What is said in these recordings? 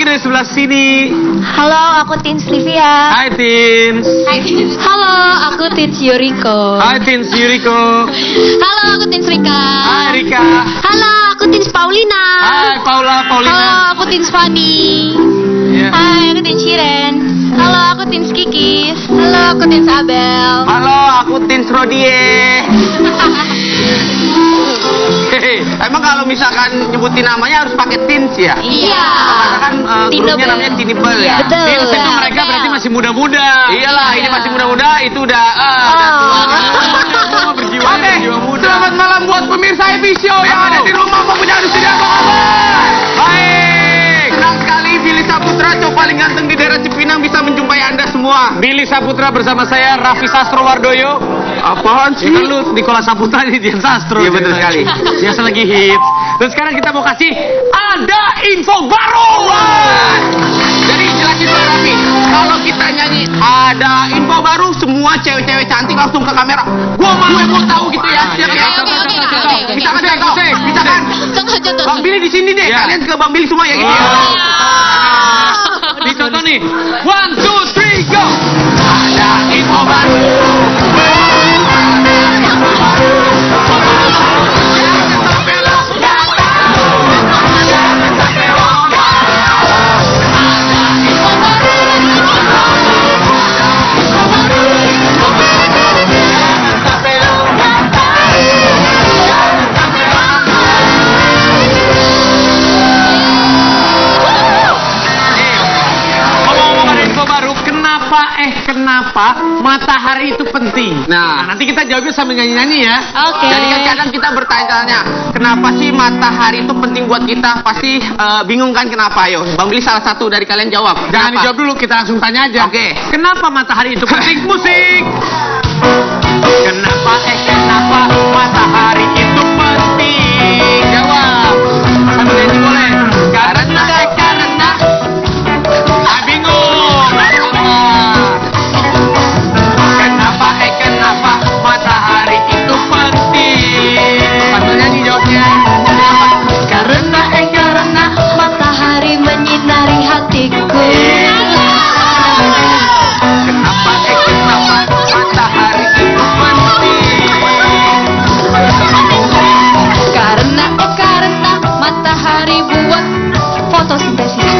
dari sebelah sini. Halo, aku Tins Livia. Hai Tins. Halo, aku Tins Yuriko. Hai Tins Yuriko. Halo, aku Tins Rika. Hai Rika. Halo, aku Tins Paulina. Hai Paulina. Halo, aku Tins Fani. Ya. Hai, aku Tins Shiren. Halo, aku Tins Kikis. Halo, aku Tins Abel. Halo, aku Tins Rodie. Hehe, emang kalau misalkan nyebutin namanya harus pakai Tins ya? Iya. Karena kan grupnya namanya Tinibel ya. Betul. Tins itu mereka berarti masih muda-muda. Iyalah, ini masih muda-muda, itu udah tua. Semua berjiwa muda. Selamat malam buat pemirsa Episio yang ada di rumah maupun yang di sini. Apa kabar? Baik. Senang sekali Billy Saputra, cowok paling ganteng di daerah Cipinang bisa menjumpai Anda semua. Billy Saputra bersama saya Raffi Sastrowardoyo. Apaan sih? Ya kan lu di Kola Saputra di Dian Sastro. Iya betul sekali. Biasa lagi hits. Dan sekarang kita mau kasih ada info baru. Jadi jelasin dulu Raffi. Kalau kita nyanyi ada info baru, semua cewek-cewek cantik langsung ke kamera. Gua mau tahu gitu ya. Siapa yang Bisa kan contoh? Bisa kan? Contoh. Bang Billy di sini deh. Kalian ke Bang Billy semua ya gitu. Dicontoh nih. 1, 2, 3, go. Ada info baru. Kenapa matahari itu penting? Nah, nanti kita jawabnya sambil nyanyi-nyanyi ya. Oke. Jadi kan kadang kita bertanya-tanya, kenapa sih matahari itu penting buat kita? Pasti bingung kan kenapa? Ayo, Bang Billy salah satu dari kalian jawab. Jangan dijawab dulu, kita langsung tanya aja. Oke. Kenapa matahari itu penting? Musik. Kenapa matahari itu penting? Jawab. Sambil nyanyi boleh. Karena bingung. Kenapa matahari itu penting? Sambil nyanyi jawabnya. Karena matahari menyinari hatiku. Kenapa matahari itu penting? Karena matahari buat fotosintesis.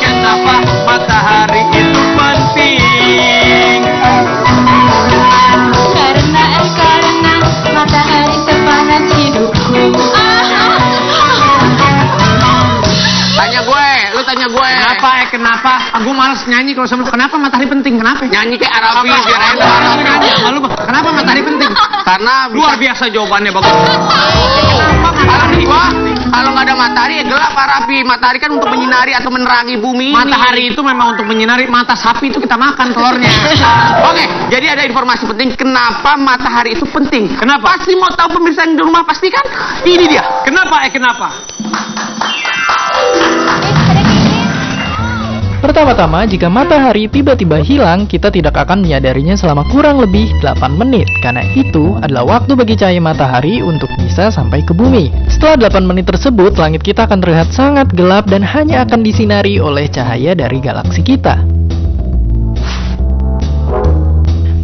Kenapa matahari itu penting? Karena matahari sepanas hidupku. Tanya gue. Kenapa? Aku malas nyanyi kalau sama lu. Kenapa matahari penting? Kenapa? Nyanyi kayak Arabi biar enak. Lalu kenapa matahari penting? Karena luar biasa jawabannya bagus. Kalau nggak ada matahari ya gelap Arabi. Matahari kan untuk menyinari atau menerangi bumi. Matahari itu memang untuk menyinari. Mata sapi itu kita makan telurnya. Oke, jadi ada informasi penting. Kenapa matahari itu penting? Kenapa? Pasti mau tahu pemirsa yang di rumah pasti kan? Ini dia. Kenapa? Pertama-tama, jika matahari tiba-tiba hilang, kita tidak akan menyadarinya selama kurang lebih 8 menit. Karena itu adalah waktu bagi cahaya matahari untuk bisa sampai ke bumi. Setelah 8 menit tersebut, langit kita akan terlihat sangat gelap dan hanya akan disinari oleh cahaya dari galaksi kita.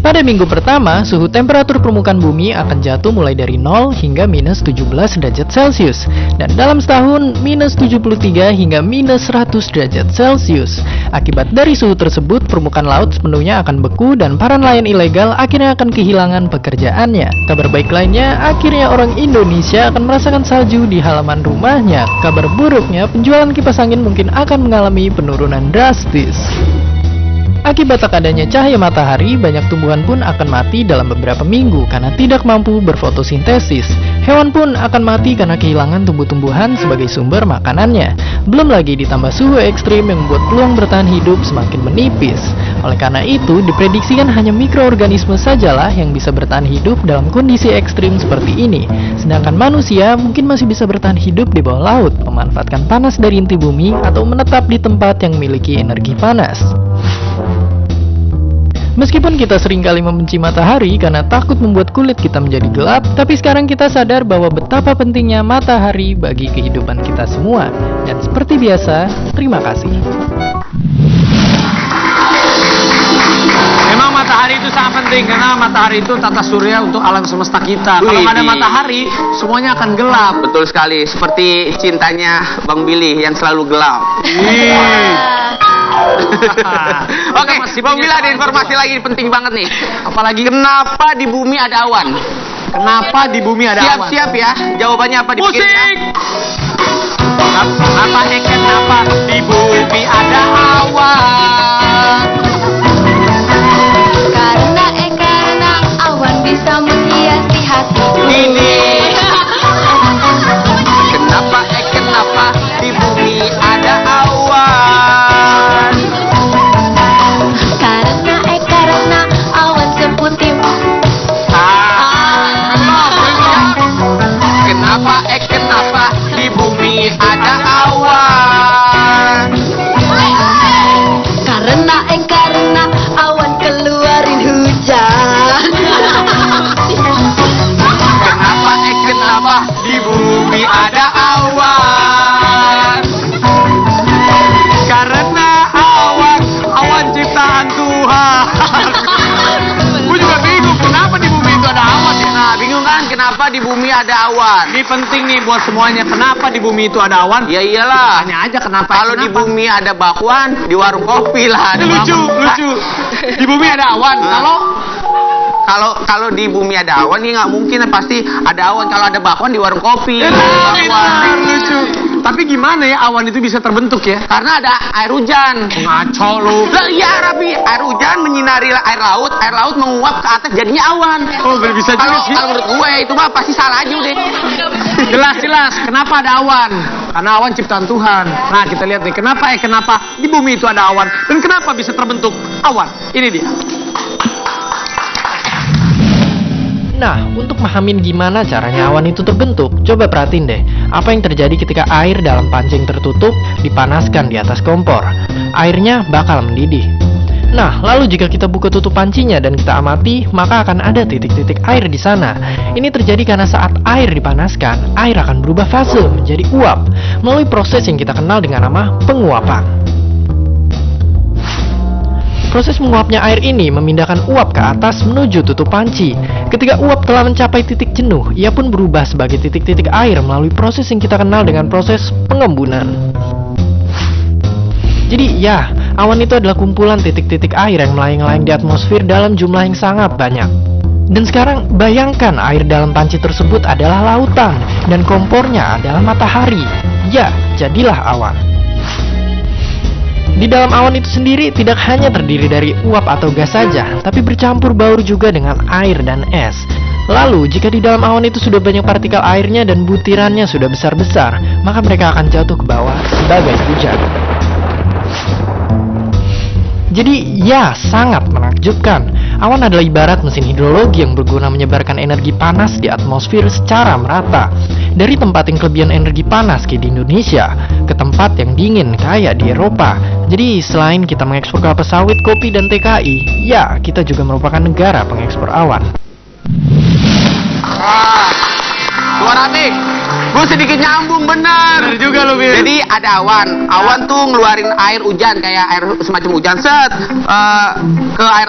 Pada minggu pertama, suhu temperatur permukaan bumi akan jatuh mulai dari 0 hingga minus 17 derajat Celcius. Dan dalam setahun, minus 73 hingga minus 100 derajat Celcius. Akibat dari suhu tersebut, permukaan laut sepenuhnya akan beku dan para nelayan ilegal akhirnya akan kehilangan pekerjaannya. Kabar baik lainnya, akhirnya orang Indonesia akan merasakan salju di halaman rumahnya. Kabar buruknya, penjualan kipas angin mungkin akan mengalami penurunan drastis. Akibat tak adanya cahaya matahari, banyak tumbuhan pun akan mati dalam beberapa minggu karena tidak mampu berfotosintesis. Hewan pun akan mati karena kehilangan tumbuh-tumbuhan sebagai sumber makanannya. Belum lagi ditambah suhu ekstrim yang membuat peluang bertahan hidup semakin menipis. Oleh karena itu, diprediksikan hanya mikroorganisme sajalah yang bisa bertahan hidup dalam kondisi ekstrim seperti ini. Sedangkan manusia mungkin masih bisa bertahan hidup di bawah laut, memanfaatkan panas dari inti bumi atau menetap di tempat yang memiliki energi panas. Meskipun kita seringkali membenci matahari karena takut membuat kulit kita menjadi gelap, tapi sekarang kita sadar bahwa betapa pentingnya matahari bagi kehidupan kita semua. Dan seperti biasa, terima kasih. Memang matahari itu sangat penting karena matahari itu tata surya untuk alam semesta kita. Kalau nggak ada matahari, semuanya akan gelap. Betul sekali, seperti cintanya Bang Billy yang selalu gelap. Oke, Bang Billy ada informasi lagi penting banget nih. Apalagi Kenapa di bumi ada awan? kenapa di bumi ada awan? Siap-siap ya, jawabannya apa Musik. dibikinnya? Kenapa di bumi ada awan? Karena awan bisa menghiasi hati. Ini. Kenapa di bumi ada awan? Karena awan seputih. Kenapa di bumi ada awan? Karena awan keluarin hujan. Kenapa di bumi ada awan? Karena awan ciptaan Tuhan. Gue juga bingung kenapa di bumi itu ada awan ya. Nah, bingung kan kenapa di bumi ada awan? Ini penting nih buat semuanya. Kenapa di bumi itu ada awan? Ya iyalah. Tanya aja kenapa. Kalau di bumi ada bakwan, di warung kopi lah. ada lucu, bakwan. lucu. Di bumi ada awan. Kalau di bumi ada awan, ya nggak mungkin pasti ada awan. Kalau ada bakwan di warung kopi. Pintar, lucu. Tapi gimana ya awan itu bisa terbentuk ya? Karena ada air hujan. Ngaco lu. Lah iya Rabi, air hujan menyinari air laut menguap ke atas jadinya awan. Oh, bisa juga Kalau sih. menurut gue itu mah pasti salah aja deh. Jelas. Kenapa ada awan? Karena awan ciptaan Tuhan. Nah, kita lihat nih. Kenapa di bumi itu ada awan? Dan kenapa bisa terbentuk awan? Ini dia. Nah, untuk memahami gimana caranya awan itu terbentuk, coba perhatiin deh, apa yang terjadi ketika air dalam pancing tertutup dipanaskan di atas kompor. Airnya bakal mendidih. Nah, lalu jika kita buka tutup pancinya dan kita amati, maka akan ada titik-titik air di sana. Ini terjadi karena saat air dipanaskan, air akan berubah fase menjadi uap melalui proses yang kita kenal dengan nama penguapan. Proses menguapnya air ini memindahkan uap ke atas menuju tutup panci. Ketika uap telah mencapai titik jenuh, ia pun berubah sebagai titik-titik air melalui proses yang kita kenal dengan proses pengembunan. Jadi ya, awan itu adalah kumpulan titik-titik air yang melayang-layang di atmosfer dalam jumlah yang sangat banyak. Dan sekarang bayangkan air dalam panci tersebut adalah lautan dan kompornya adalah matahari. Ya, jadilah awan. Di dalam awan itu sendiri tidak hanya terdiri dari uap atau gas saja, tapi bercampur baur juga dengan air dan es. Lalu, jika di dalam awan itu sudah banyak partikel airnya dan butirannya sudah besar-besar, maka mereka akan jatuh ke bawah sebagai hujan. Jadi, ya, sangat menakjubkan. Awan adalah ibarat mesin hidrologi yang berguna menyebarkan energi panas di atmosfer secara merata. Dari tempat yang kelebihan energi panas kayak di Indonesia, ke tempat yang dingin kayak di Eropa. Jadi, selain kita mengekspor kelapa sawit, kopi, dan TKI, ya, kita juga merupakan negara pengekspor awan. Suara Rabi, gue sedikit nyambung bener juga lu, Bil. Jadi ada awan tuh ngeluarin air hujan kayak air semacam hujan ke air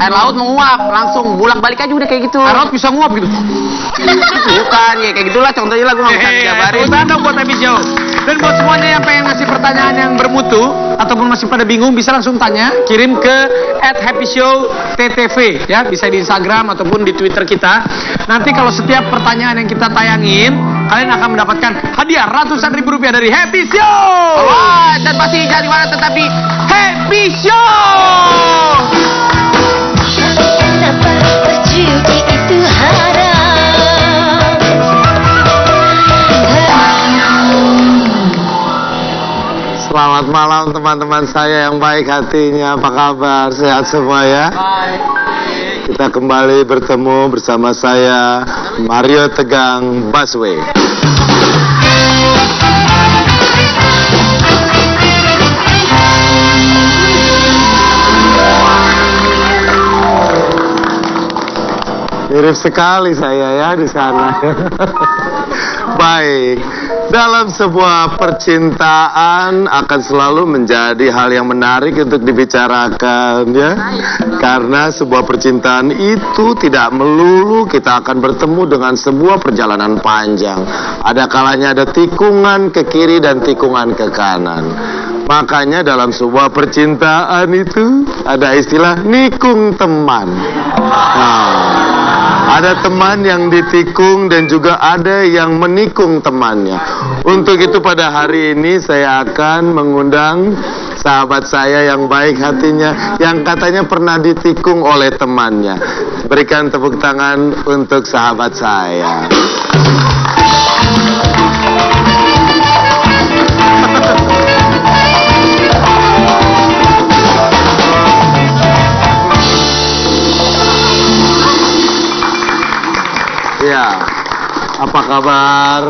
laut menguap langsung bolak-balik aja udah kayak gitu. Air laut bisa nguap gitu. Bukan ya kayak gitulah contohnya lah gue nggak bisa jabarin. Tanda buat episode. Dan buat semuanya yang pengen ngasih pertanyaan yang bermutu ataupun masih pada bingung bisa langsung tanya, kirim ke @happyshowttv ya, bisa di Instagram ataupun di Twitter kita. Nanti kalau setiap pertanyaan yang kita tayangin, kalian akan mendapatkan hadiah ratusan ribu rupiah dari Happy Show. Wah, dan pasti jadi mana tetapi Happy Show. Kenapa berjudi itu haram? Selamat malam teman-teman saya yang baik hatinya. Apa kabar? Sehat semua ya? Kita kembali bertemu bersama saya Mario Tegang Busway. Mirip sekali saya ya di sana. Baik, dalam sebuah percintaan akan selalu menjadi hal yang menarik untuk dibicarakan ya. Karena sebuah percintaan itu tidak melulu kita akan bertemu dengan sebuah perjalanan panjang. Ada kalanya ada tikungan ke kiri dan tikungan ke kanan. Makanya dalam sebuah percintaan itu ada istilah nikung teman. Ada teman yang ditikung dan juga ada yang menikung temannya. Untuk itu pada hari ini saya akan mengundang sahabat saya yang baik hatinya, yang katanya pernah ditikung oleh temannya. Berikan tepuk tangan untuk sahabat saya. Ya, apa kabar?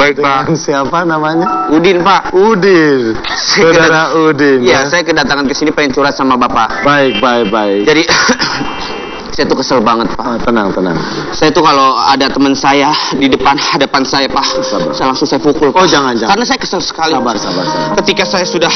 Baik, Pak. Dengan siapa namanya? Udin, Pak. Udin. Saudara Udin. Iya, saya kedatangan ke sini pengen curhat sama Bapak. Baik. Jadi saya tuh kesel banget, Pak. Tenang. Saya tuh kalau ada teman saya di hadapan saya, Pak, Sabar. langsung saya pukul. Oh, jangan. Karena saya kesel sekali. Sabar. Ketika saya sudah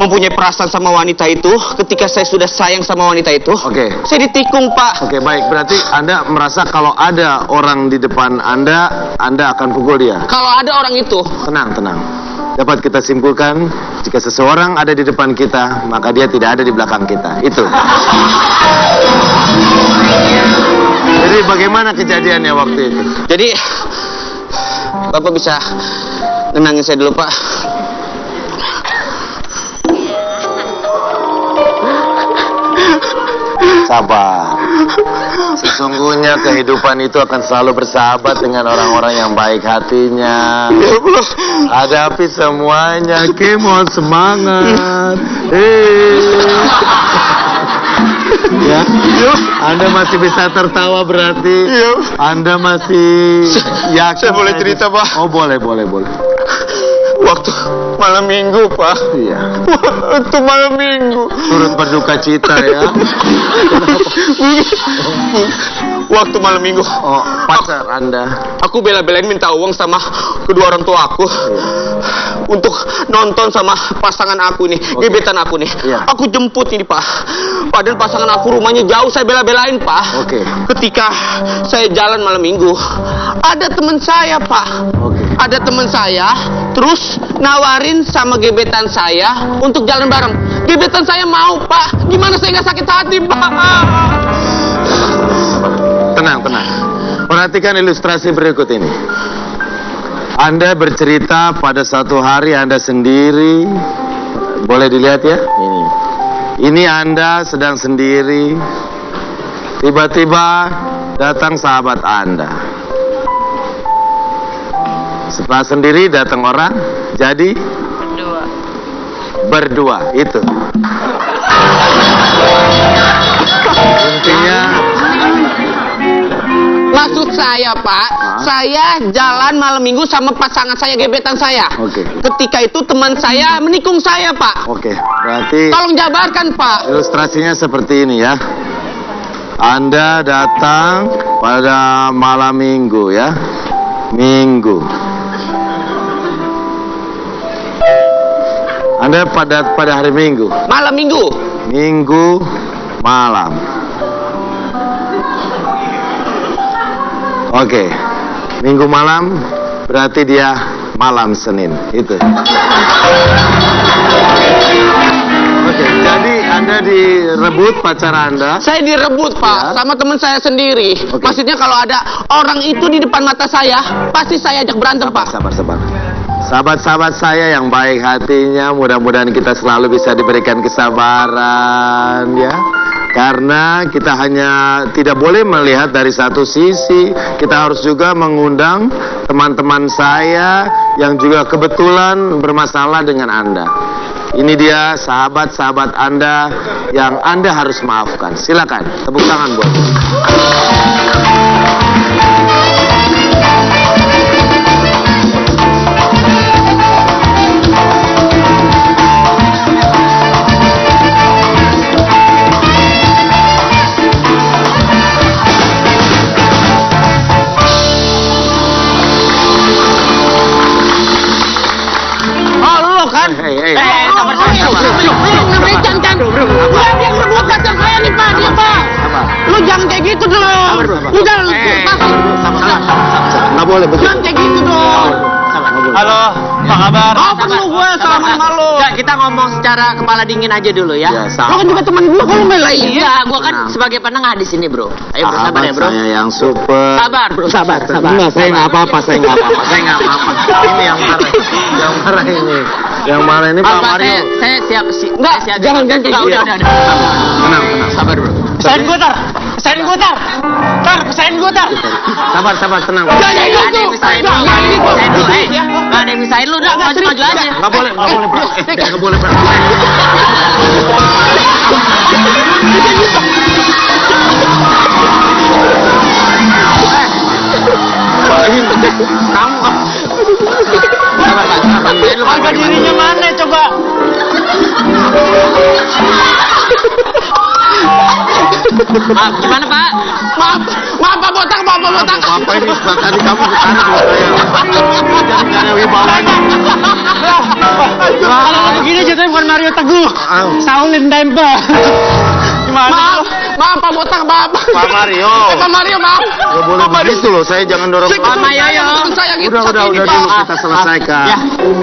mempunyai perasaan sama wanita itu, ketika saya sudah sayang sama wanita itu, Oke. saya ditikung, Pak. Oke, baik. Berarti Anda merasa kalau ada orang di depan Anda akan pukul dia? Kalau ada orang itu, Tenang. Dapat kita simpulkan, jika seseorang ada di depan kita, maka dia tidak ada di belakang kita. Itu. Jadi bagaimana kejadiannya waktu itu? jadi Bapak bisa nenangin saya dulu, Pak. Sabar. Sesungguhnya kehidupan itu akan selalu bersahabat dengan orang-orang yang baik hatinya. Hadapi semuanya, Kemon, semangat. Ya, Anda masih bisa tertawa berarti. Anda masih yakin. Saya boleh cerita, Pak? Oh, boleh. Waktu malam minggu, Pak. Iya. Waktu malam minggu. Turut berduka cita ya. Waktu malam minggu. Oh, pacar Anda. Aku bela-belain minta uang sama kedua orang tua aku. Untuk nonton sama pasangan aku nih, gebetan aku nih. Iya. Aku jemput ini, Pak. Padahal pasangan aku rumahnya jauh, saya bela-belain, Pak. Oke. Ketika saya jalan malam minggu, ada teman saya, Pak. Oke. Ada teman saya, terus nawarin sama gebetan saya untuk jalan bareng. Gebetan saya mau, Pak. Gimana saya nggak sakit hati, Pak? Tenang. Perhatikan ilustrasi berikut ini. Anda bercerita pada suatu hari Anda sendiri. Boleh dilihat ya? Ini Anda sedang sendiri. Tiba-tiba datang sahabat Anda. Setelah sendiri datang orang, jadi berdua. Itu. Intinya Maksud saya, Pak, saya jalan malam minggu sama pasangan saya, gebetan saya. Oke. Ketika itu teman saya menikung saya, Pak. Oke, berarti Tolong jabarkan, Pak. ilustrasinya seperti ini ya. Anda datang pada malam minggu ya. Minggu. Anda pada hari Minggu. Malam minggu. Minggu malam. Oke. Minggu malam berarti dia malam Senin. Itu. Oke, jadi Anda direbut pacar Anda. Saya direbut, Pak, sama teman saya sendiri. Oke. Maksudnya kalau ada orang itu di depan mata saya, pasti saya ajak berantem, Pak. Sabar. Sahabat-sahabat saya yang baik hatinya, mudah-mudahan kita selalu bisa diberikan kesabaran ya. Karena kita hanya tidak boleh melihat dari satu sisi, kita harus juga mengundang teman-teman saya yang juga kebetulan bermasalah dengan Anda. Ini dia sahabat-sahabat Anda yang Anda harus maafkan. Silakan, tepuk tangan buat. Udah, Sabar. Nggak boleh begitu. jangan kayak gitu dong. Halo, apa kabar? Apa lu gue sama lu? Enggak, kita ngomong secara kepala dingin aja dulu ya. Ya, Lu sama. kan juga teman gue, kalau belain. Iya, gua kan sebagai penengah di sini, Bro. Ayo bro, sabar ya, Bro. Saya yang super. Sabar, Bro, sabar. Enggak, saya nggak apa-apa. Saya nggak apa-apa. Ini yang marah. Yang marah ini. Yang marah ini Pak Pak, Mario. saya siap sih. Enggak, jangan kayak Enggak, gitu. udah. Tenang. Sabar, Bro. Pesain gue, Tar. Pesain gue, Tar. Tar, pesain gue, Tar. Sabar, tenang. Jangan Enggak ada yang gitu. misahin lu. Jangan gitu. Misahin lu, Enggak ada yang misahin lu, udah maju aja. Nggak boleh, Pak. Nggak boleh, Pak. Kamu sabar, Pak. Misahin lu, Pak. Harga dirinya mana coba? Maaf, gimana, Pak? Maaf Pak Botak. Apa ini? Tadi kamu kesana sama saya. Jangan nggak ada wibawanya. Kalau begini jatuhnya bukan Mario Teguh. Shaolin Temple. Gimana? Maaf Pak Botak, maaf. Pak Mario. Pak Mario, maaf. Nggak boleh begitu loh. Saya jangan dorong. Mama Yoyo. Saya gitu. Udah ini, dulu Pak. kita selesaikan. Ya.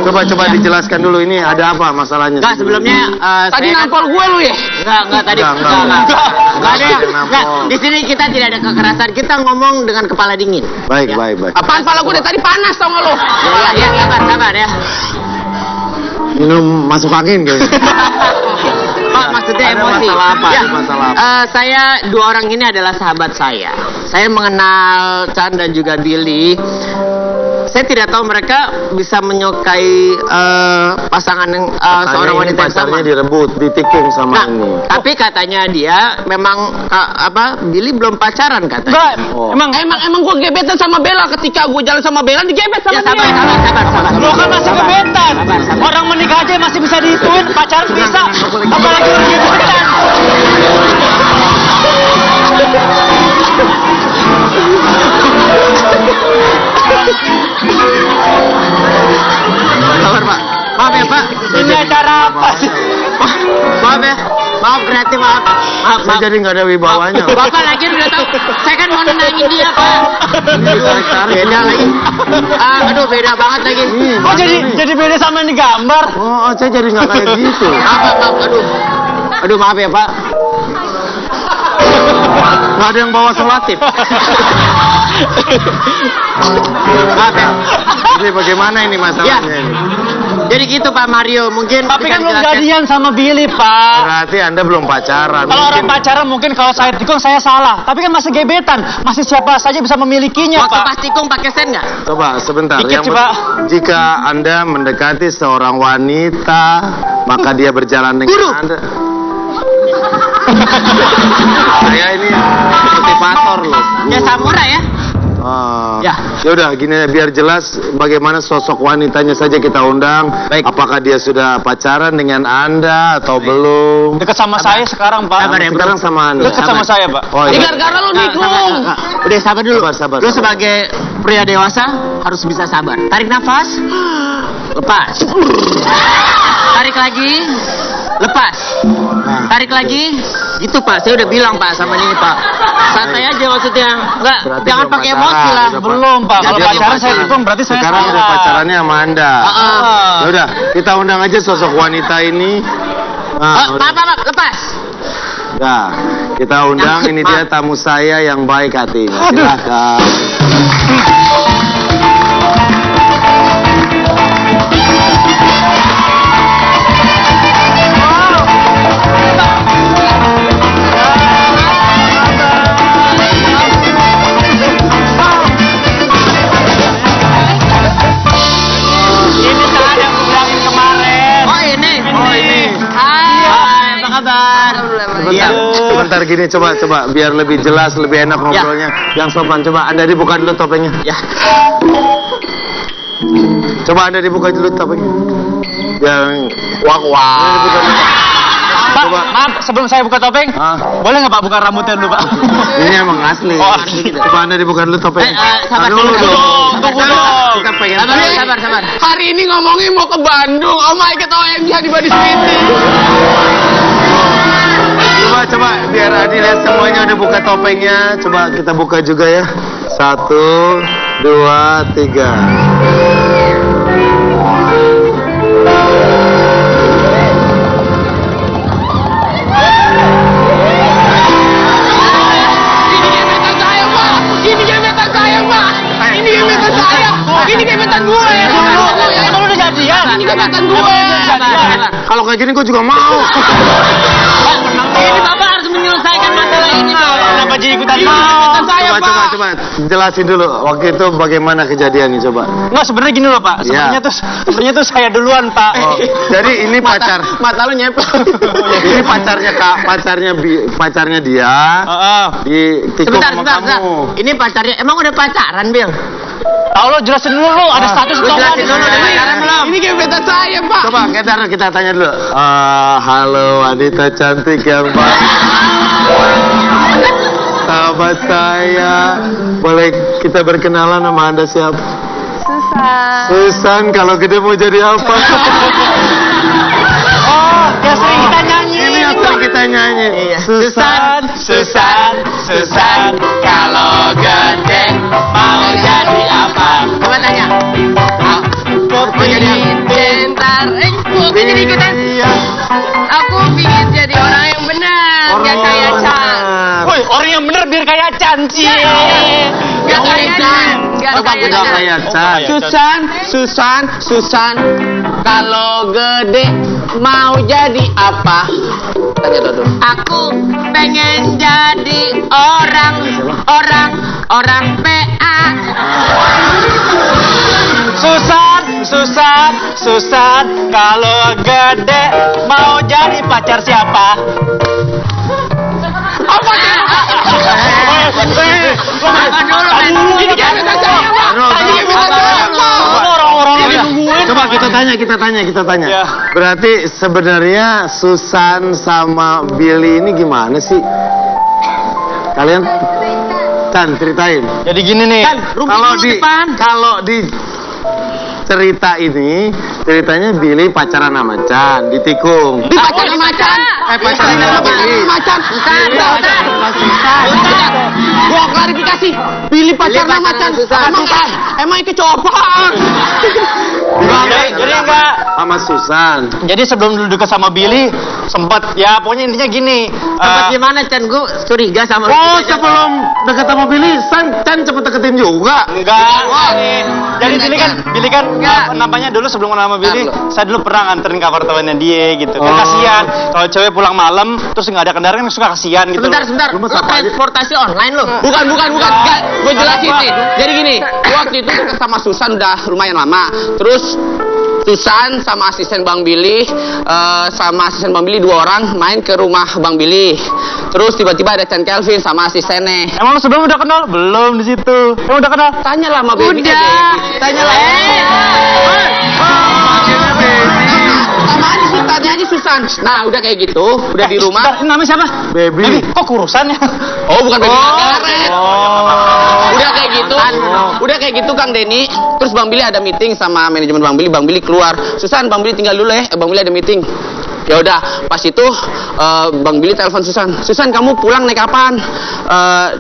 Coba dijelaskan dulu ini ada apa masalahnya? Enggak, sebelumnya Tadi saya kan- nampol gue lu ya? Enggak tadi. Enggak. Enggak ada. Jangan Enggak. nampol. Di sini kita tidak ada kekerasan. Kita ngomong dengan kepala dingin. Baik. Apaan pala gue dari tadi panas tau gak lo? Ya, sabar ya. Minum masuk angin kayaknya. Pak, maksudnya Ada emosi. masalah apa? Ya, Ada masalah apa? saya dua orang ini adalah sahabat saya. Saya mengenal Chan dan juga Billy. Saya tidak tahu mereka bisa menyukai pasangan yang seorang wanita yang sama. pacarnya direbut, ditikung sama Nah, ini. tapi katanya dia memang Billy belum pacaran katanya. Enggak. Oh. Emang gue gebetan sama Bella ketika gue jalan sama Bella digebet sama Ya, sabar. Lo kan masih gebetan. Sabar. Orang menikah aja masih bisa dihituin, pacaran bisa. Apalagi orang gebetan. Sabar, Pak. Maaf ya, Pak. Ini acara apa sih? Maaf ya. Maaf berarti maaf. Saya jadi nggak ada wibawanya. Bapak lagi udah tahu. Saya kan mau nenangin dia, Pak. Beda lagi. Aduh, beda banget lagi. Oh jadi beda sama yang digambar. Oh, saya jadi nggak kayak gitu. Maaf. Aduh, maaf ya, Pak. Nggak ada yang bawa selatif. Maaf ya. Jadi bagaimana ini masalahnya ini? Jadi gitu, Pak Mario. Mungkin Tapi bisa kan belum dijelaskan. jadian sama Billy, Pak. Berarti Anda belum pacaran. Kalau orang Mungkin- pacaran mungkin kalau saya tikung saya salah. Tapi kan masih gebetan, masih siapa saja bisa memilikinya, Waktu Pak. pas tikung pakai sen nggak? Coba sebentar. Dikit, Yang coba. Jika Anda mendekati seorang wanita, maka dia berjalan dengan Guru. Anda. Saya ini motivator loh. Ya samurai ya. Ya. Udah gini biar jelas bagaimana sosok wanitanya saja kita undang. Baik. Apakah dia sudah pacaran dengan Anda atau belum? Dekat sama saya sekarang, Pak. Sabar ya, bro. Sekarang sama Anda. Dekat sama saya, Pak. Oh Ini iya. gara-gara lu Sabar. nikung. Udah sabar dulu. Sabar. Lu sebagai pria dewasa harus bisa sabar. Tarik nafas. Lepas. Tarik lagi. Lepas. Tarik lagi. Gitu, Pak. Saya udah bilang, Pak, sama ini, Pak. Santai aja maksudnya. Enggak, Berarti jangan belum pakai pacaran, emosi lah. udah, Pak. Belum, Pak. Kalau Jadi pacaran saya pacaran. tikung berarti saya Sekarang salah. udah pacarannya sama Anda. Ah. Ya udah, kita undang aja sosok wanita ini. Nah, udah. Maaf, lepas. Nah, kita undang ini dia tamu saya yang baik hatinya. Silakan. Ini saya yang bilangin kemarin. Oh, ini. Hai. Apa kabar? Sebentar, sebentar gini coba biar lebih jelas, lebih enak ngobrolnya. Yang sopan coba Anda dibuka dulu topengnya. Ya. Coba Anda dibuka dulu topengnya. Yang wak. Pak, Coba. maaf sebelum saya buka topeng, Ah, boleh nggak Pak buka rambutnya dulu, Pak? ini emang asli. Oh, asli. Coba Anda dibuka dulu topengnya. Sabar Dulu dulu. dong. Tunggu dong. Kita pengen Sabar. Hari ini ngomongin mau ke Bandung. Oh my god, OMG di Body City. Coba biar dilihat semuanya udah buka topengnya. Coba kita buka juga ya. 1, 2, 3. Ini gebetan gue ya. Emang udah jadian? Ini gebetan gue. Kalau kayak gini gue juga mau. Ini Bapak harus menyelesaikan masalah ini. Kenapa jadi ikutan mau? Coba jelasin dulu. Waktu itu bagaimana kejadiannya coba. Enggak, sebenarnya gini loh Pak. Sebenarnya tuh saya duluan Pak. Oh, jadi ini pacar. Mata lu nyepel. Ini pacarnya Kak, pacarnya dia. Di tikung sama kamu. Ini pacarnya, emang udah pacaran Bil? Tahu lo jelasin dulu lo, ada status lu jelasin dulu, pacaran belum? Ini gebetan saya, Pak. Coba kita tanya dulu. Halo wanita cantik yang baik. Sahabat saya, boleh kita berkenalan, nama Anda siapa? Susan, kalau gede mau jadi apa? Oh, yang sering kita nyanyi. Ini yang sering kita nyanyi. Iya. Susan, kalau gede mau jadi apa? Coba tanya. Mau jadi pintar. Jadi ikutan. Aku pingin jadi orang yang benar, gak kayak Chan. Woi, orang yang bener biar kayak Canci. Gak kayak Chan. Gak kayak Chan. Susan, kalau gede mau jadi apa? Tanya Dodo. Aku pengen jadi orang PA. Susan, kalau gede mau jadi pacar siapa? Ini gebetan saya, Pak. Ini gebetan saya, Pak. Orang-orang lagi nungguin. Coba kita tanya. Ya. Berarti sebenarnya Susan sama Billy ini gimana sih? Kalian ceritain. Jadi gini nih. Kalau di cerita ini, ceritanya Billy pacaran sama Chan di tikung. Pacaran sama Chan. Pacaran sama Billy. Gua klarifikasi. Billy pacaran sama Chan. Emang itu cowok apaan? Jadi enggak. Sama Susan. Jadi sebelum dulu dekat sama Billy, sempat ya pokoknya intinya gini. Tempat gimana Chan? Gue curiga sama Oh, sebelum deket sama Billy, Chan cepet deketin juga. Enggak. Jadi Billy kan namanya dulu sebelum kenal sama Billy, saya dulu pernah nganterin ke apartemennya dia gitu. Kan kasihan kalau cewek pulang malam terus nggak ada kendaraan kan suka kasihan gitu. Sebentar. Lu transportasi online lo? Bukan. Gue jelasin nih. Jadi gini, waktu itu deket sama Susan udah lumayan lama. Terus Susan sama asisten Bang Billy, dua orang main ke rumah Bang Billy. Terus tiba-tiba ada Chan Kelvin sama asistennya. Emang lu sebelum udah kenal? Belum di situ. Emang udah kenal? Tanya lah sama Baby aja. Tanya lah. Tanya aja Susan. Nah, udah kayak gitu, udah di rumah. Namanya siapa? Baby. Kok kurusannya? Oh, bukan Baby Margaret. Udah kayak gitu Kang Denny. Terus Bang Billy ada meeting sama manajemen Bang Billy. Bang Billy keluar. Susan, Bang Billy tinggal dulu ya. Bang Billy ada meeting. Ya udah, pas itu Bang Billy telepon Susan. Susan, kamu pulang naik kapan?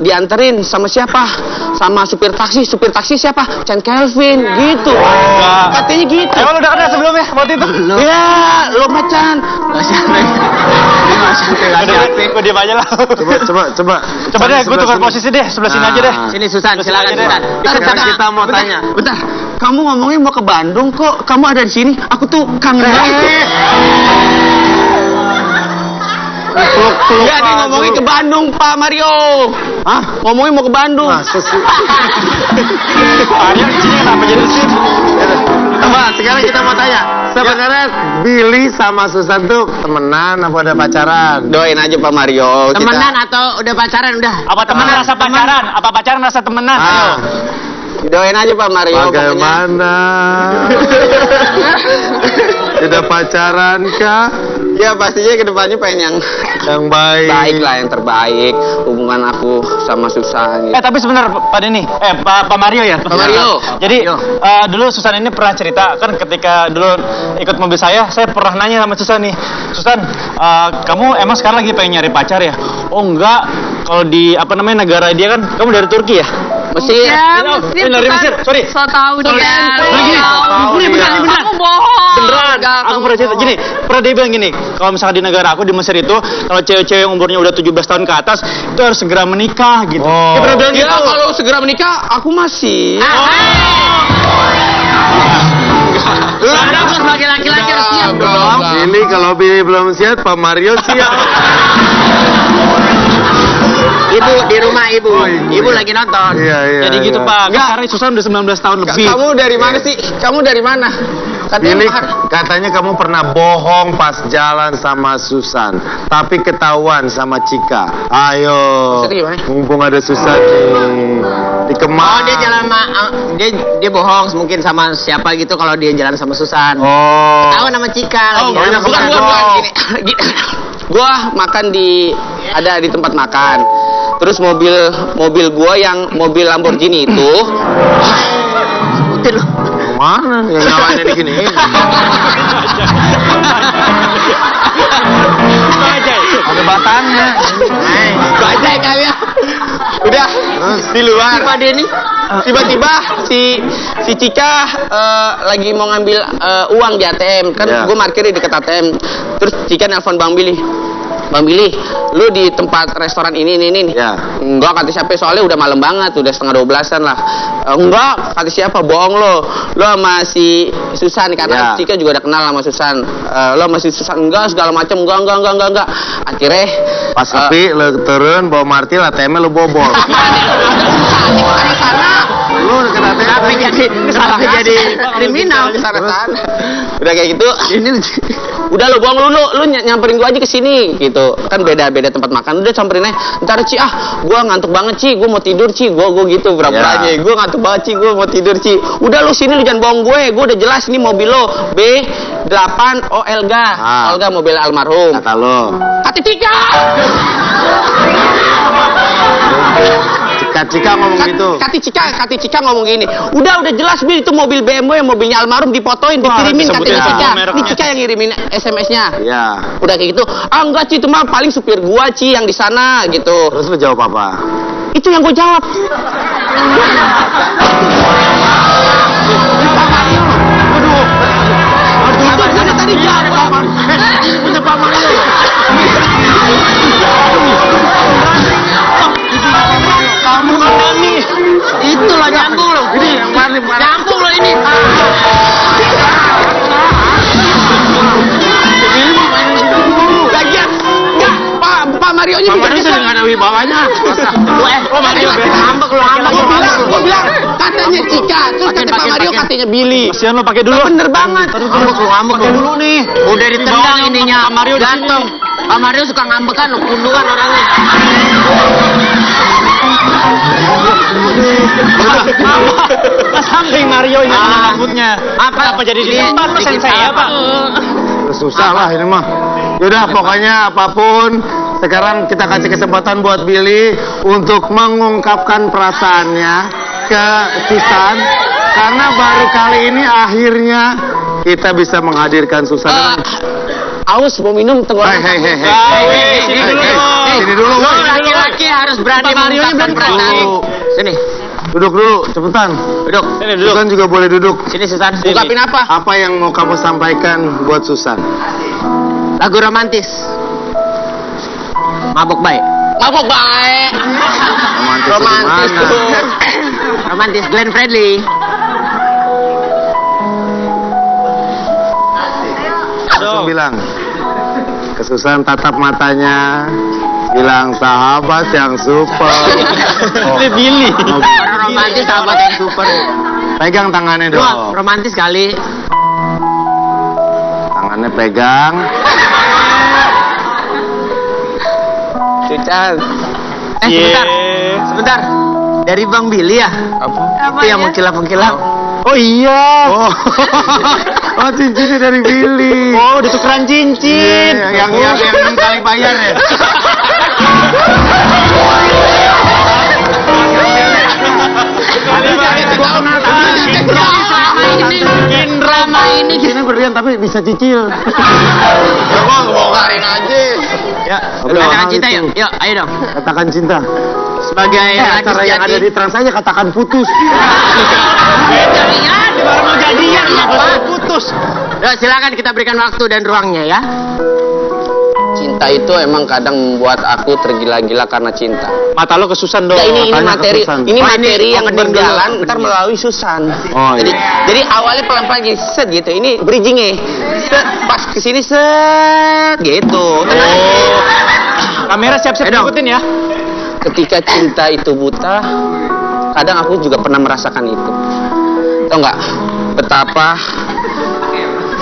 Dianterin sama siapa? Sama supir taksi. Supir taksi siapa? Chan Kelvin. Gitu. Katanya gitu. Emang lu udah kenal sebelumnya waktu itu? Ya, lo macan. Gue diem aja lah. Coba deh, gue tukar posisi deh, sebelah sini aja deh. Sini Susan, silakan Susan. Sekarang kita mau tanya. Bentar, kamu ngomongin mau ke Bandung kok kamu ada di sini? Aku tuh kangen banget. Ya, dia ngomongin ke Bandung, Pak Mario. Hah? Ngomongin mau ke Bandung. Masa sih? Ayo, sini kenapa jadi sini? Coba, sekarang kita mau tanya. Sebenarnya Billy sama Susan tuh temenan apa udah pacaran? Doain aja Pak Mario. Temenan atau udah pacaran udah? Apa temenan rasa pacaran? Apa pacaran rasa temenan? Ayo. Doain aja Pak Mario. Bagaimana? Tidak pacaran kah? Ya pastinya kedepannya pengen Yang baik. baik lah, yang terbaik. Hubungan aku sama Susan. Gitu. Tapi sebentar Pak Denny, Pak Mario ya? Pak Mario. Jadi dulu Susan ini pernah cerita kan ketika dulu ikut mobil saya pernah nanya sama Susan nih, Susan, kamu emang sekarang lagi pengen nyari pacar ya? Oh enggak, kalau di apa namanya negara dia kan, kamu dari Turki ya? Mesir. Dari Mesir, sorry. So tau dia. Ini beneran. Kamu bohong. Beneran, aku pernah cerita gini, pernah dia bilang gini, kalau misalnya di negara aku di Mesir itu, kalau cewek-cewek yang umurnya udah 17 tahun ke atas, itu harus segera menikah gitu. Dia pernah bilang Ya gitu. kalau segera menikah, aku masih. Anda sebagai laki-laki harus siap dong. Ini kalau Billy belum siap, Pak Mario siap. Ibu di rumah ibu. Ibu lagi nonton. Iya. Jadi gitu Pak, karena Susan udah 19 tahun lebih. Kamu dari mana sih? Kamu dari mana? Billy, katanya kamu pernah bohong pas jalan sama Susan, tapi ketahuan sama Cika. Ayo, Maksudnya gimana? mumpung ada Susan nih. Di Oh Kemang. dia jalan sama dia bohong mungkin sama siapa gitu kalau dia jalan sama Susan. Oh. Tahu nama Cika lagi. banyak bukan. Gini. Gua makan ada di tempat makan. Terus mobil gua yang mobil Lamborghini itu. Sebutin loh. Mana yang nyalainnya di gini? Ada batannya. Bajai kali ya. Udah di luar. Pak Denny. Tiba-tiba si Cika lagi mau ngambil uang di ATM. Kan Ya. gue parkir di dekat ATM. Terus Cika nelpon Bang Billy. Bang Billy, lu di tempat restoran ini. Ya. Enggak, kata siapa, soalnya udah malam banget, udah setengah 12-an lah. Enggak, kata siapa, bohong lo sama si Susan, karena Ya. Cika juga udah kenal sama Susan. Lo sama si Susan, enggak, segala macam, enggak. Akhirnya Pas sepi, lo turun, bawa martil, ATM-nya lo bobol. Lu kena Sampai jadi kriminal. Udah kayak gitu, udah lo bohong lu nyamperin gua aja ke sini gitu. Kan beda tempat makan. Udah samperin aja. Ntar Ci, gua ngantuk banget Ci, gua mau tidur Ci. Gua gitu pura-puranya. Ya. Gua ngantuk banget Ci, gua mau tidur Ci. Udah lu sini, lu jangan bohong gue. Gua udah jelas ini mobil lo B8 Olga. Olga mobil almarhum. Kata lo. Kata Cika. Cika ngomong gitu. Kati Cika ngomong gini. Udah jelas Bil, itu mobil BMW yang mobilnya almarhum, difotoin, dikirimin katanya ya. Cika. Mereknya. Ini Cika yang ngirimin SMS-nya. Iya. Udah kayak gitu. Enggak Ci, itu mah paling supir gua Ci yang di sana gitu. Terus lu jawab apa? Itu yang gua jawab. Aduh. Tadi jawab. Punya Pak Mario. Kamu Dani. Itu loh nyambung loh. Ini yang mana? Nyambung loh ini. Lagian enggak, Pak Mario-nya Pak Mario sudah nggak ada wibawanya. Mario ngambek lo Gua bilang katanya Cika, terus kata Pak Mario katanya Billy. Kasihan lo pakai dulu. Bener banget. ngambek dulu nih. Udah ditendang ininya. Pak Mario di sini. Jatuh. Pak Mario suka ngambekan lo, pundukan orangnya. Samping Mario ini rambutnya. Apa jadi di Dia depan lo bikin sensei ya, Pak? Susah lah ini mah. Yaudah pokoknya apapun, sekarang kita kasih kesempatan buat Billy untuk mengungkapkan perasaannya ke Susan, karena baru kali ini akhirnya kita bisa menghadirkan Susan. Aus mau minum tenggorokan. Sini dulu. Lo laki-laki harus berani mengungkapkan perasaan. Sini. Duduk dulu, cepetan. Duduk. Ini duduk. Susan juga boleh duduk. Sini Susan. Ungkapin apa? Apa yang mau kamu sampaikan buat Susan? Lagu romantis. Mabuk baik. Mabok baik. Romantis di mana? tuh. Romantis Glenn Fredly. Langsung bilang ke Susan, tatap matanya, bilang sahabat yang super. Ini Billy. Orang romantis sahabat yang super. Pegang tangannya Lu dong. romantis kali. Tangannya pegang. Cucan. Sebentar. Dari Bang Billy ya? Apa Itu yang ya? mengkilap-mengkilap. Oh iya. Oh, oh cincinnya dari Billy. Oh, udah tukeran cincin. Yang 6 kali bayar ya. Ini berlian tapi bisa cicil. Coba ngebongkarin aja. Ya, Katakan cinta yuk. Yuk, ayo dong. Katakan cinta. Sebagai laki Acara yang ada sejati. di Trans aja katakan putus. Jadian, baru mau jadian apa? Putus. Silakan kita berikan waktu dan ruangnya ya. Cinta itu emang kadang membuat aku tergila-gila karena cinta. Mata lo kesusan dong. Nah, ini Matanya materi, kesusan. ini Oh, materi ini yang opening dulu. berjalan ntar melalui Susan. Oh, jadi, iya. jadi awalnya pelan-pelan gini, set gitu. Ini bridgingnya, set, pas kesini set gitu. Tenang. Kamera siap-siap ikutin ya. Ketika cinta itu buta, kadang aku juga pernah merasakan itu. Tahu nggak betapa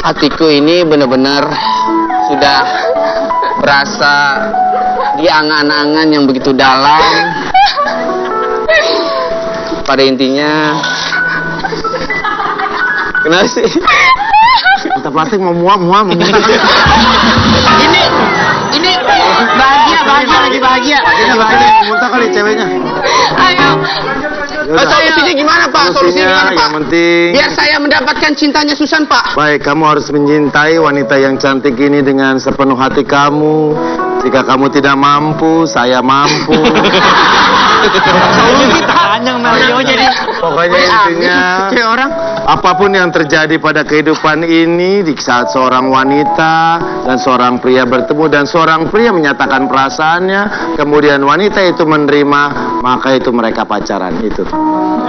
hatiku ini benar-benar sudah berasa di angan-angan yang begitu dalam. Pada intinya, kenapa sih? Kita plastik mau muam. Ini bahagia lagi bahagia. Ini bahagia muntah kali ceweknya. Ayo. Yaudah. Solusinya gimana Pak? Solusinya gimana Pak? yang penting. Biar saya mendapatkan cintanya Susan Pak. Baik, kamu harus mencintai wanita yang cantik ini dengan sepenuh hati kamu. Jika kamu tidak mampu, saya mampu. Solusi panjang Mario jadi. Pokoknya intinya, Cewek orang. apapun yang terjadi pada kehidupan ini, di saat seorang wanita dan seorang pria bertemu dan seorang pria menyatakan perasaannya, kemudian wanita itu menerima, maka itu mereka pacaran itu.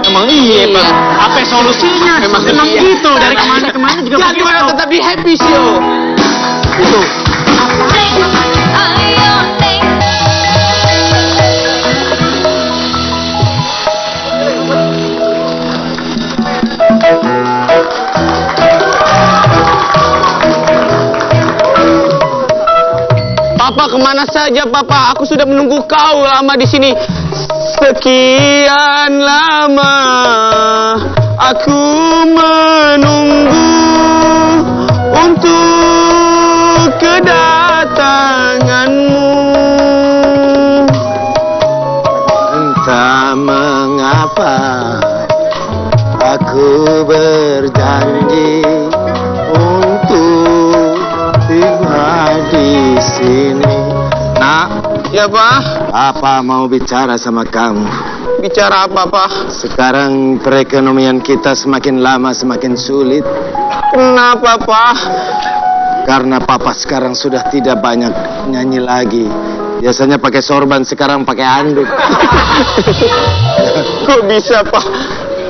Emang iya, Pak. Apa solusinya? Emang iya. gitu. Dari kemana-kemana juga Ya gimana begitu. tetap di happy show. Itu. Ayo, Neng. Papa kemana saja Papa? Aku sudah menunggu kau lama di sini. Sekian lama aku menunggu untuk kedatanganmu. Entah mengapa aku berjanji untuk tiba di sini. Nak, Ya Pak, Papa mau bicara sama kamu. bicara apa Pak? Sekarang perekonomian kita semakin lama semakin sulit Kenapa Pak? karena Papa sekarang sudah tidak banyak nyanyi lagi. Biasanya pakai sorban, sekarang pakai anduk. Kok bisa Pak?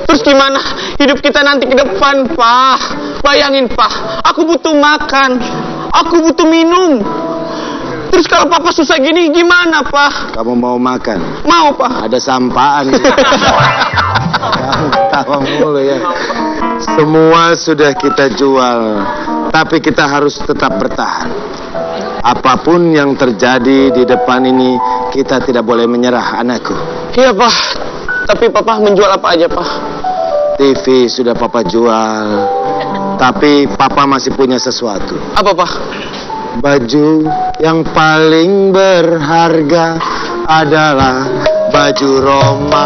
Terus gimana hidup kita nanti ke depan Pak? Bayangin Pak, aku butuh makan, aku butuh minum. Terus kalau Papa susah gini gimana Pak? Kamu mau makan? Mau Pak? Ada sampaan. Kamu tawa mulu ya. Semua sudah kita jual, tapi kita harus tetap bertahan. Apapun yang terjadi di depan ini, kita tidak boleh menyerah, anakku. Iya Pak, tapi Papa menjual apa aja Pak? TV sudah Papa jual, tapi Papa masih punya sesuatu. Apa Pak? Baju yang paling berharga adalah baju Roma.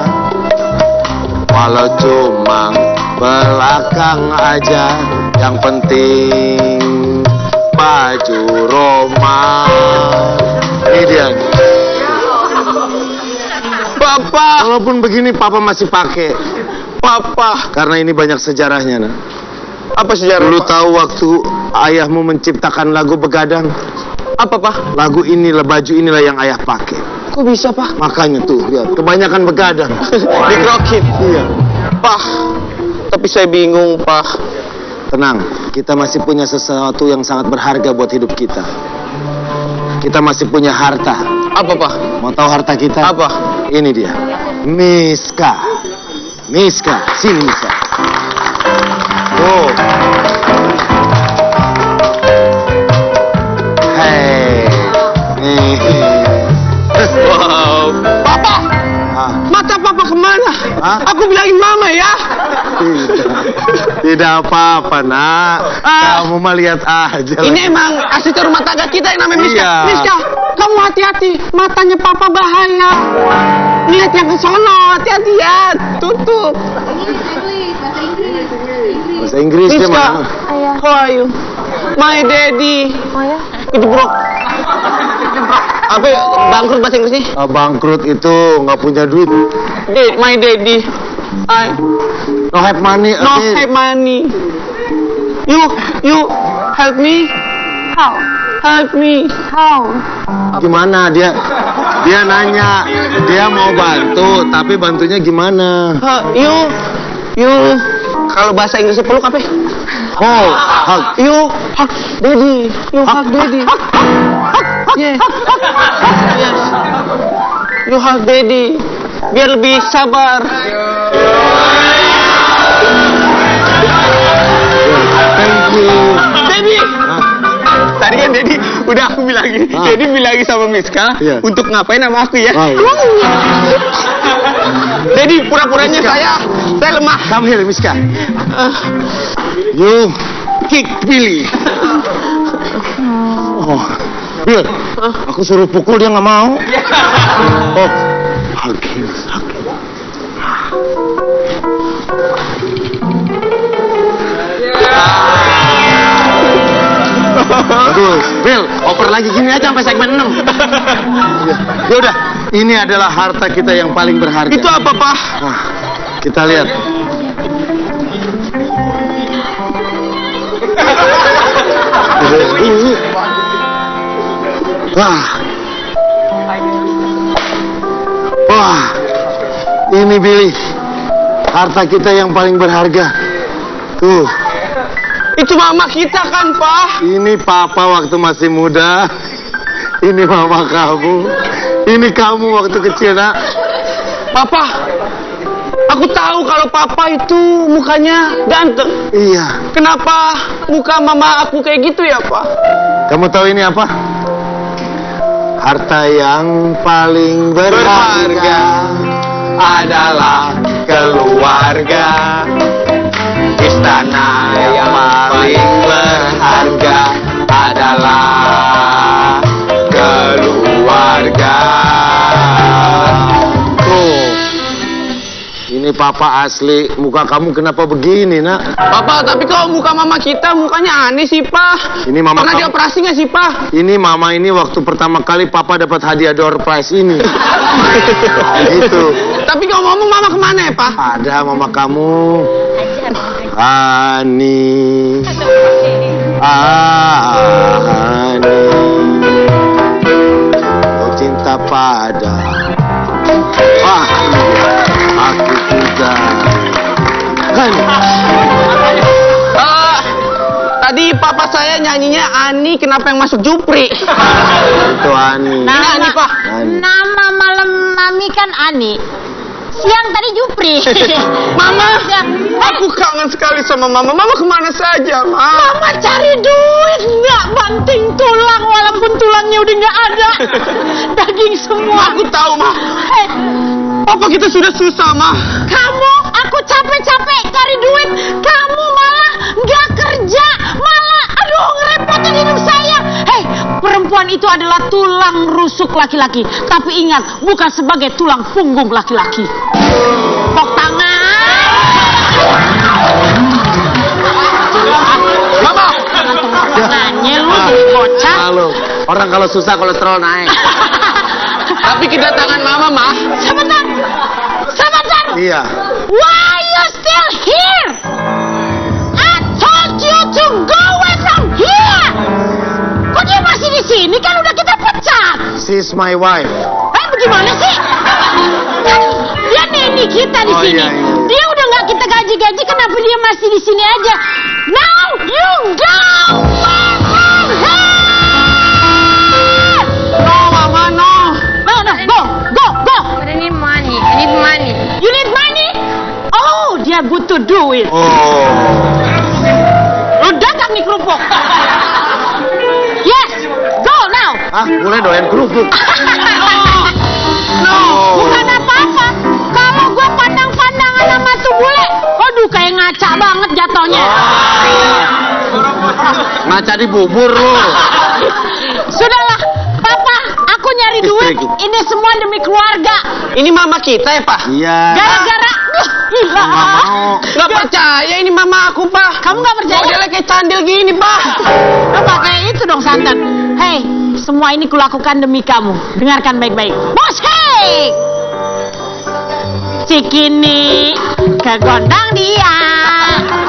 Walau cuma belakang aja, yang penting baju Roma. Ini dia. Papa, Walaupun begini Papa masih pakai, Papa. karena ini banyak sejarahnya. Nah. Apa sejarah Lu Pak? tahu waktu ayahmu menciptakan lagu Begadang? Apa Pak? Lagu inilah, baju inilah yang ayah pakai. Kok bisa Pak? Makanya tuh, lihat, kebanyakan begadang. Digrokin. Iya. Pak, tapi saya bingung Pak. Tenang, kita masih punya sesuatu yang sangat berharga buat hidup kita. Kita masih punya harta. Apa Pak? Mau tahu harta kita? Apa? Ini dia. Miska. Miska, sini Miska. Oh. Hei. Wow. Papa, Ah, mata Papa kemana? Hah? Aku bilangin Mama ya. tidak apa-apa, Nak. Kamu mah lihat aja. Ini emang asisten rumah tangga kita yang namanya Miska. Iya. Miska, kamu hati-hati. Matanya Papa bahaya. Lihat yang ke sono, hati-hati ya. Tutup. Bahasa Inggris dia Miska, mah. how are you? My daddy. Oh ya? Kejebrok. Apa bangkrut bahasa Inggrisnya? Bangkrut itu nggak punya duit. My daddy. No have money. No have money. You help me. How? Help me. How? Gimana dia nanya, dia mau bantu, tapi bantunya gimana? You kalau bahasa Inggrisnya peluk apa? Hug. You hug daddy. You hug daddy. Yeah. Yes. You hug daddy. Biar lebih sabar. Thank you. Daddy. Tadi kan Daddy udah aku bilangin. Daddy bilangin sama Miska untuk ngapain sama aku ya. Daddy pura-puranya saya lemah. Come here, Miska. You kick Billy. Oh, Bill, aku suruh pukul dia nggak mau. Oh, hug him. Aduh, Bill, oper lagi gini aja sampai segmen 6. Ya udah, ini adalah harta kita yang paling berharga. Itu apa, Pak? Nah, kita lihat. Wah, ini Billy, harta kita yang paling berharga. Tuh. Itu mama kita kan, Pak? Ini papa waktu masih muda. Ini mama kamu. Ini kamu waktu kecil, nak. Papa, aku tahu kalau papa itu mukanya ganteng. Iya. Kenapa muka mama aku kayak gitu ya, Pak? Kamu tahu ini apa? Harta yang paling berharga adalah keluarga. Istana yang paling berharga adalah keluarga. Tuh, ini papa asli. Muka kamu kenapa begini, nak? Papa, tapi kalau muka mama kita mukanya aneh sih, Pak. Ini mama pernah kamu. dioperasi nggak sih, Pak? Ini mama ini waktu pertama kali papa dapat hadiah door prize ini. Gitu. Tapi kalau ngomong mama kemana ya, Pak? Ada mama kamu. Ani. Kau cinta pada. Wah, aku juga. Tadi papa saya nyanyinya Ani, kenapa yang masuk Jupri? Itu Ani. Ini Ani, Pak. Nama malam Mami kan Ani. Siang tadi Jupri. Mama, aku kangen sekali sama mama. Mama kemana saja, Ma? Mama cari duit, nggak banting tulang walaupun tulangnya udah nggak ada. Daging semua. Aku tahu, Ma. Papa kita sudah susah, Ma. Kamu, aku capek-capek cari duit. Kamu malah nggak kerja. Malah, aduh, ngerepotin hidup saya. Hei, perempuan itu adalah tulang rusuk laki-laki. Tapi ingat, bukan sebagai tulang punggung laki-laki. Tepuk tangan. Mama. Tangannya lu jadi bocah. Halo. Orang kalau susah kolesterol naik. Tapi kedatangan mama, Ma. Sebentar. Iya. Why you still here? I told you to go away from here. Kok dia masih di sini? Kan udah kita pecat. She's my wife. Bagaimana sih? Kan dia neni kita di Oh, sini. iya, iya. Dia udah nggak kita gaji-gaji, kenapa dia masih di sini aja? Now you go away from here. No, Mama, no. No, go. But I need money. You need money? Oh, dia butuh duit. Oh. Lu dagang nih kerupuk. Yes, go now. Ah, mulai doyan kerupuk. No, bukan apa-apa. Kalau gue pandang-pandangan sama tuh bule, aduh kayak ngaca banget jatohnya. Ngaca di bubur lu. Sudahlah, Papa, aku nyari duit. Ini semua demi keluarga. Ini mama kita ya, Pak? Iya. Gara-gara, gila. Nggak mau. Nggak percaya, ini mama aku, Pak. Kamu nggak percaya? Modelnya kayak candil gini, Pak. Lo pakai itu dong santan. Hei, semua ini kulakukan demi kamu. Dengarkan baik-baik. Musik! Cikini kegondang dia,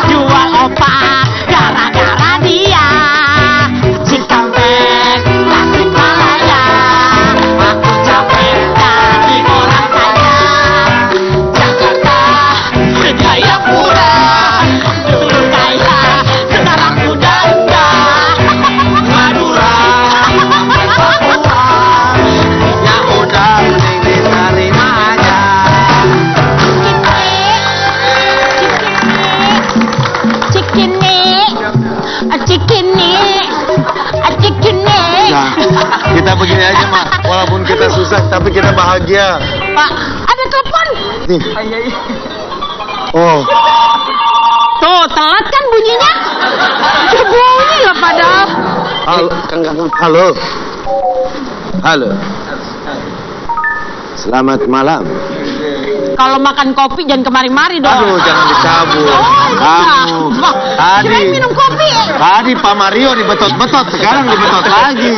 jual opak gara-gara dia. Cikampek, Tasikmalaya, aku capek jadi orang kaya. Jakarta, Jayapura, dulu kaya, sekarang udah enggak. Madura, Papua, Ya udah mending diterima aja. Cikini. Nah, kita begini aja, Mak. Walaupun kita susah, tapi kita bahagia. Pak, ada telepon. Nih. Oh, Tuh, telat kan bunyinya? Ya bunyi lah padahal. halo. Halo. Selamat malam. Kalau makan kopi jangan kemari-mari dong. Aduh, jangan dicabut. Kamu Kirain tadi minum kopi. tadi Pak Mario dibetot-betot, sekarang dibetot lagi.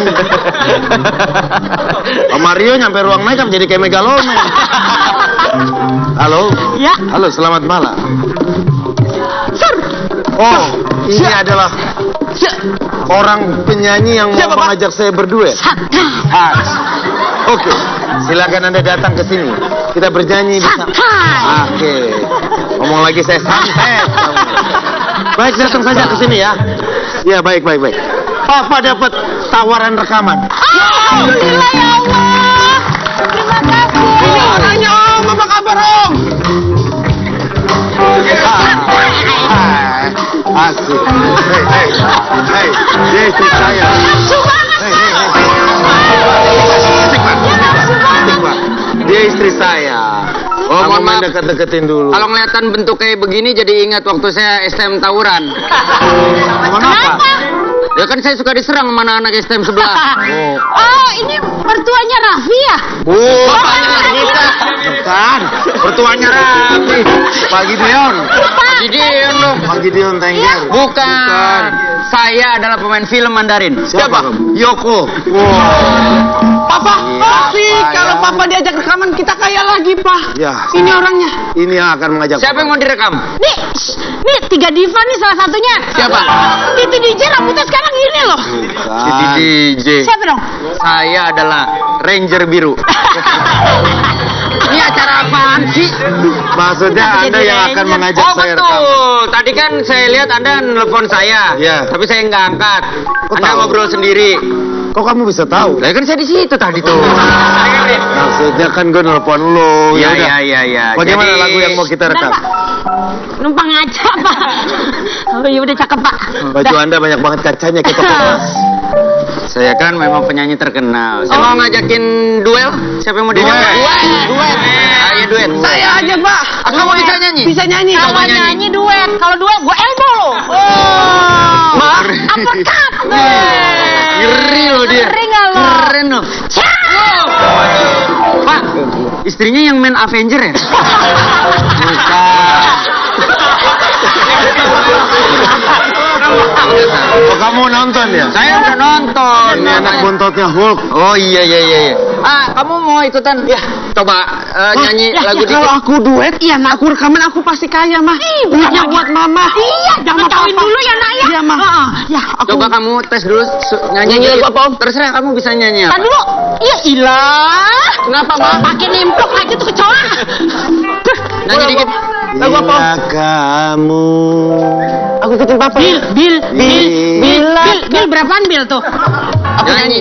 Pak Mario nyampe ruang makeup jadi kayak megalone. Halo. Ya. Halo, selamat malam. Sur. Oh, ini adalah orang penyanyi yang mau mengajak saya berduet. Hans. Oke, silakan Anda datang ke sini. Kita bernyanyi bersama. Oke. Ngomong lagi saya santet. Baik, datang saja ke sini ya. Ya, baik. Papa dapat tawaran rekaman. Alhamdulillah ya Allah. Terima kasih. Ini orangnya Om, apa kabar Om? Asik. Hei, dia istri saya. Nafsu banget. Asik, Pak. Dia istri saya. Oh, mohon maaf. Deket-deketin dulu. Kalau ngeliatan bentuk kayak begini jadi ingat waktu saya STM tawuran. Kenapa? Ya kan saya suka diserang sama anak-anak STM sebelah. Oh, ini mertuanya Raffi ya? Bapaknya kita. Bukan. Pertuanya Raffi. Pak Gideon. Gideon dong. Pak Gideon Tengger. Bukan. Saya adalah pemain film Mandarin. Siapa? Yoko. Papa, Raffi, Pak, kalau ya. Papa diajak rekaman kita kaya lagi, Pak. Ya. Ini orangnya. Ini yang akan mengajak. Siapa yang mau direkam? Nih, nih 3 diva nih salah satunya. Siapa? Itu DJ rambutnya sekarang gini loh. Bukan. DJ. Siapa dong? Saya adalah Ranger Biru. Ini acara apaan sih? Maksudnya Kenapa Anda jadi yang akan Ranger? mengajak Oh saya rekam. betul. Tadi kan saya lihat Anda nelpon saya. Iya. Tapi saya nggak angkat. Kok Anda tahu? ngobrol sendiri. Kok kamu bisa tahu? Lah kan saya di situ tadi tuh. Maksudnya kan gue nelpon lu. Iya Yaudah. iya. Bagaimana Jadi- lagu yang mau kita rekam? Pak. Numpang ngaca, Pak. Oh, ya udah cakep, Pak. Baju Anda banyak banget kacanya kayak toko emas. Saya kan memang penyanyi terkenal. Saya mau ngajakin duel. Siapa yang mau duel? Duet. Ayo duet. Saya aja, Pak. Kamu bisa nyanyi? Bisa nyanyi. Kalau Coba nyanyi. nyanyi duet, kalau duet gue elbow lo. Ma. Uppercut. Ngeri loh dia. Ngeri nggak lo? Keren loh. Pak, istrinya yang main Avenger ya? Oh, kamu nonton ya? Saya udah nonton. Ini anak buntutnya Hulk. Oh iya. Kamu mau ikutan? Ya. Coba nyanyi lagu dikit. Kalau aku duet, iya, aku rekaman aku pasti kaya, mah. Duitnya buat Mama. Iya, jangan kawin dulu ya, Nak ya. Iya, Ma. Ya, Coba kamu tes dulu nyanyi lagu apa Om? Terserah kamu bisa nyanyi apa. Tadi dulu. Iya, ilah. Kenapa, Ma? Pakai nimplok aja tuh kecoa. Nyanyi dikit. Lagu apa? Bila kamu Aku ikutin Papa. Bil, berapaan Bil tuh? Nyanyi.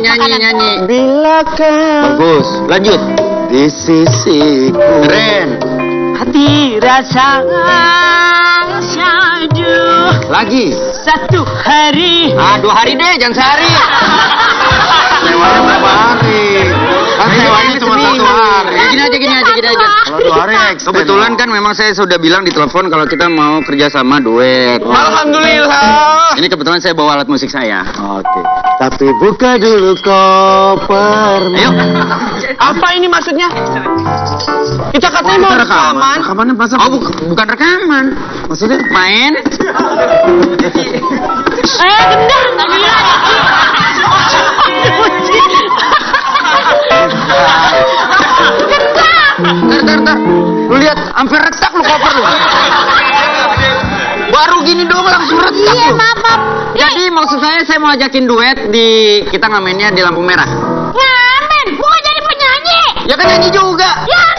Bila kamu Bagus. Lanjut. di sisiku. Keren. Hati rasa syadu Lagi. satu hari. 2 hari deh, jangan sehari. Sewanya berapa hari? Kan sewanya cuma 1 hari. Gini aja. Kalau 2 hari extend. Kebetulan kan memang saya sudah bilang di telepon kalau kita mau kerja sama duet. Alhamdulillah. Ini kebetulan saya bawa alat musik saya. Oke. Tapi buka dulu koper. Ayo. Apa ini maksudnya? Kita katanya mau rekaman. Rekamannya masa? Oh, bukan rekaman. Maksudnya? Main. Gendar tadi ya. Iya, maaf. Jadi maksud saya mau ajakin duet di kita ngamennya di lampu merah. Ngamen, bukan jadi penyanyi. Ya kan nyanyi juga. Ya